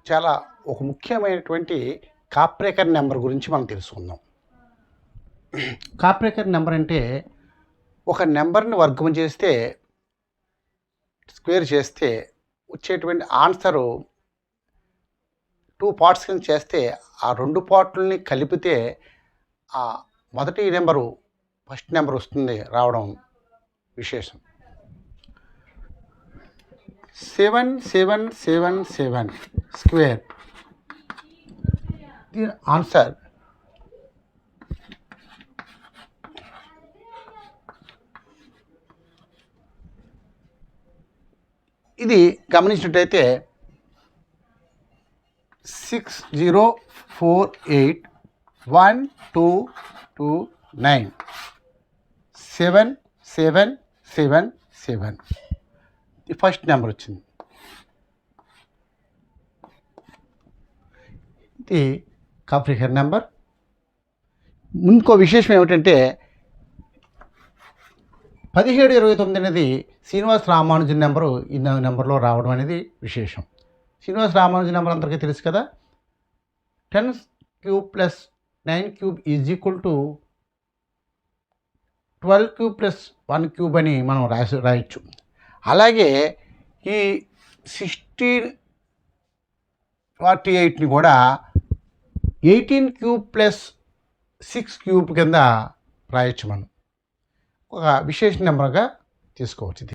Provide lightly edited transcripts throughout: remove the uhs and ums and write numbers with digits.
చాలా ఒక ముఖ్యమైనటువంటి కాప్రేకర్ నెంబర్ గురించి మనం తెలుసుకుందాం. కాప్రేకర్ నెంబర్ అంటే ఒక నెంబర్ని వర్గం చేస్తే స్క్వేర్ చేస్తే వచ్చేటువంటి ఆన్సరు 2 పార్ట్స్ కింద చేస్తే ఆ 2 పార్ట్లని కలిపితే ఆ మొదటి నెంబరు ఫస్ట్ నెంబర్ వస్తుంది రావడం విశేషం. 7777 స్క్వేర్ దీని ఆన్సర్ ఇది గమనించినట్టయితే 60481229 7777 ఈ ఫస్ట్ నెంబర్ వచ్చింది. ఇది కాప్రేకర్ నెంబర్. ఇంకో విశేషం ఏమిటంటే 1729 అనేది శ్రీనివాస రామానుజన్ నెంబరు ఈ నెంబర్లో రావడం అనేది విశేషం. శ్రీనివాస రామానుజన్ నెంబర్ అందరికీ తెలుసు కదా. 10³ + 9³ = 12³ + 1³ అని మనం రాయొచ్చు. అలాగే ఈ 1648ని కూడా 18³ + 6³ కింద రాయొచ్చు. మనం ఒక విశేష నెంబర్గా తీసుకోవచ్చు. ఇది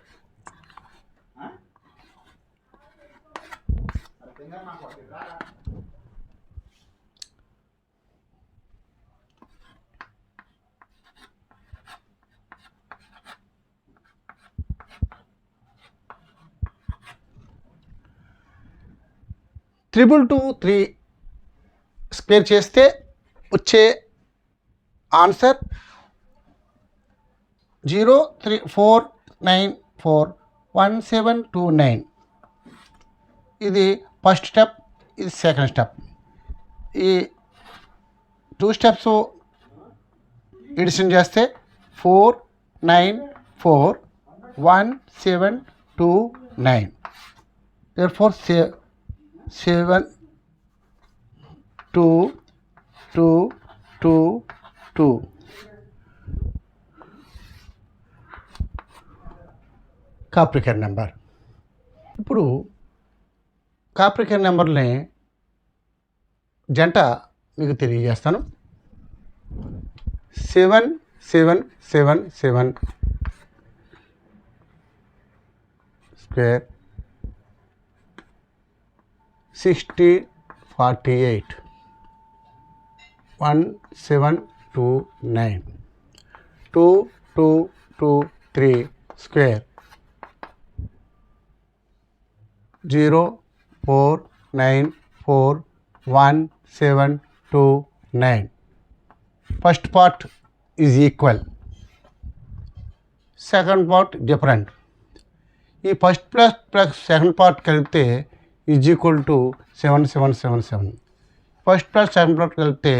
ట్రిపుల్ 2 3 స్క్వేర్ చేస్తే వచ్చే ఆన్సర్ 034941729. ఇది ఫస్ట్ స్టెప్, ఇది సెకండ్ స్టెప్. ఈ 2 స్టెప్స్ ఎడిషన్ చేస్తే 49411729. therefore 7222 Kaprekar number. ఇప్పుడు కాప్రేకర్ నెంబర్ని జంట మీకు తెలియజేస్తాను. 7777 square 6048 1729 2223 square 049411729. First part is equal, second part different. ఈ ఫస్ట్ ప్లస్ సెకండ్ పార్ట్ కలిపితే is equal to 7777. First plus second part కలిపితే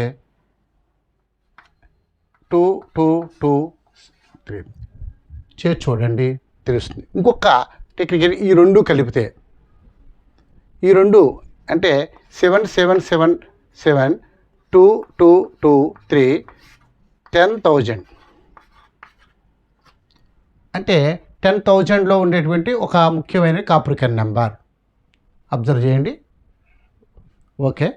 2223 చేసి చూడండి తెలుస్తుంది. ఇంకొక టెక్నికల్, ఈ రెండు కలిపితే ఈ రెండు అంటే 7777 2223 10,000 అంటే 10,000లో ఉండేటువంటి ఒక ముఖ్యమైన కాప్రేకర్ నెంబర్. అబ్జర్వ్ చేయండి. ఓకే.